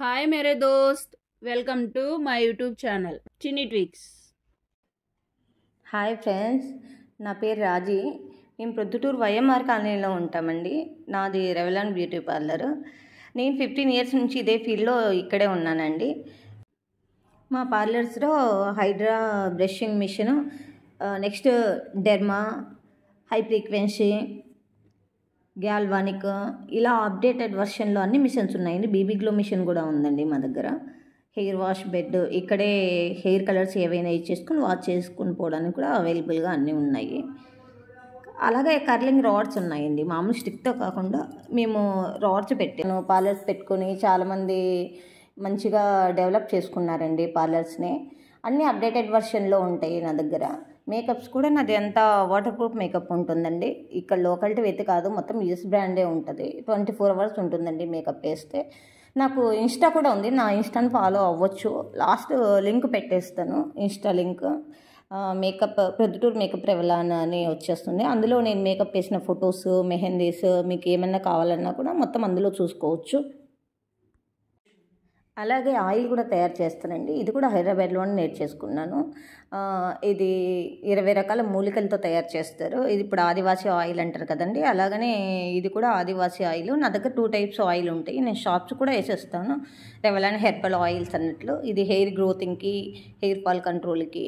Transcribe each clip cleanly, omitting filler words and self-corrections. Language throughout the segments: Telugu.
हाय मेरे दोस्त, welcome to my YouTube channel चिनी ट्विक्स। హాయ్ ఫ్రెండ్స్, నా పేరు రాజీ. మేము ప్రొద్దుటూరు వైఎంఆర్ కాలనీలో ఉంటామండి. నాది రెవలాన్ బ్యూటీ పార్లర్. నేను 15 ఇయర్స్ నుంచి ఇదే ఫీల్డ్లో ఇక్కడే ఉన్నానండి. మా పార్లర్స్లో hydra brushing machine, next derma, high frequency, galvanic, ఇలా అప్డేటెడ్ వర్షన్లో అన్ని మిషన్స్ ఉన్నాయండి. బీబీ గ్లో మిషన్ కూడా ఉందండి మా దగ్గర. హెయిర్ వాష్, బెడ్, ఇక్కడే హెయిర్ కలర్స్ ఏవైనా ఇచ్చేసుకుని వాష్ చేసుకుని పోవడానికి కూడా అవైలబుల్గా అన్నీ ఉన్నాయి. అలాగే కర్లింగ్ రాడ్స్ ఉన్నాయండి. మామూలు స్టిక్తో కాకుండా మేము రాడ్స్ పెట్టాను. పార్లర్స్ పెట్టుకొని చాలామంది మంచిగా డెవలప్ చేసుకున్నారండి పార్లర్స్ని. అన్నీ అప్డేటెడ్ వర్షన్లో ఉంటాయి నా దగ్గర. మేకప్స్ కూడా నాది అంతా వాటర్ ప్రూఫ్ మేకప్ ఉంటుందండి. ఇక్కడ లోకల్టీ అయితే కాదు, మొత్తం యూఎస్ బ్రాండే ఉంటుంది. 24 అవర్స్ ఉంటుందండి మేకప్ వేస్తే. నాకు ఇన్స్టా కూడా ఉంది, నా ఇన్స్టాని ఫాలో అవ్వచ్చు. లాస్ట్ లింక్ పెట్టేస్తాను, Insta link. Makeup Proddatur makeup Revlon అని వచ్చేస్తుంది. అందులో నేను మేకప్ వేసిన ఫొటోస్, మెహందీస్, మీకు ఏమైనా కావాలన్నా కూడా మొత్తం అందులో చూసుకోవచ్చు. అలాగే ఆయిల్ కూడా తయారు చేస్తానండి. ఇది కూడా హైదరాబాద్లోనే నేర్చేసుకున్నాను. ఇది 20 రకాల మూలికలతో తయారు చేస్తారు. ఇది ఇప్పుడు ఆదివాసీ ఆయిల్ అంటారు కదండి, అలాగనే ఇది కూడా ఆదివాసీ ఆయిల్. నా దగ్గర 2 టైప్స్ ఆయిల్ ఉంటాయి. నేను షాప్స్ కూడా వేసేస్తాను. రెవలాన్ హెర్బల్ ఆయిల్స్ అన్నట్లు. ఇది హెయిర్ గ్రోతింగ్కి, హెయిర్ ఫాల్ కంట్రోల్కి,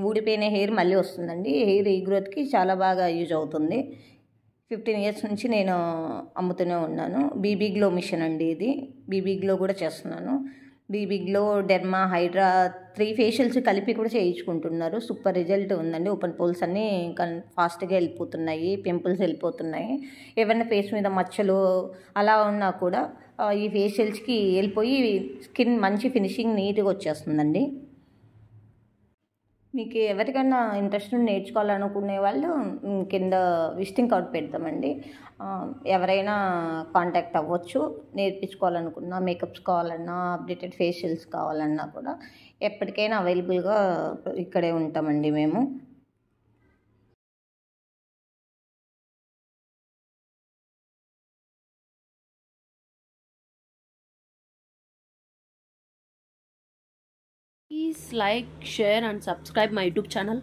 ఊడిపోయిన హెయిర్ మళ్ళీ వస్తుందండి. హెయిర్ రీగ్రోత్కి చాలా బాగా యూజ్ అవుతుంది. 15 ఇయర్స్ నుంచి నేను అమ్ముతూనే ఉన్నాను. బీబీ గ్లో మిషన్ అండి ఇది. బీబీ గ్లో కూడా చేస్తున్నాను. BB glow, derma, hydra 3 facials కలిపి కూడా చేయించుకుంటున్నారు. సూపర్ రిజల్ట్ ఉందండి. ఓపెన్ పోల్స్ అన్నీ ఫాస్ట్గా వెళ్ళిపోతున్నాయి, పింపుల్స్ వెళ్ళిపోతున్నాయి. ఏమైనా ఫేస్ మీద మచ్చలు అలా ఉన్నా కూడా ఈ ఫేషియల్స్కి వెళ్ళిపోయి స్కిన్ మంచి ఫినిషింగ్ నీట్గా వచ్చేస్తుందండి. మీకు ఎవరికైనా ఇంట్రెస్ట్ నేర్చుకోవాలనుకునే వాళ్ళు కింద విజిటింగ్ కార్డ్ పెడతామండి. ఎవరైనా కాంటాక్ట్ అవ్వచ్చు. నేర్పించుకోవాలనుకున్నా, మేకప్స్ కావాలన్నా, అప్డేటెడ్ ఫేషియల్స్ కావాలన్నా కూడా ఎప్పటికైనా అవైలబుల్గా ఇక్కడే ఉంటామండి మేము. Please like, share and subscribe my YouTube channel.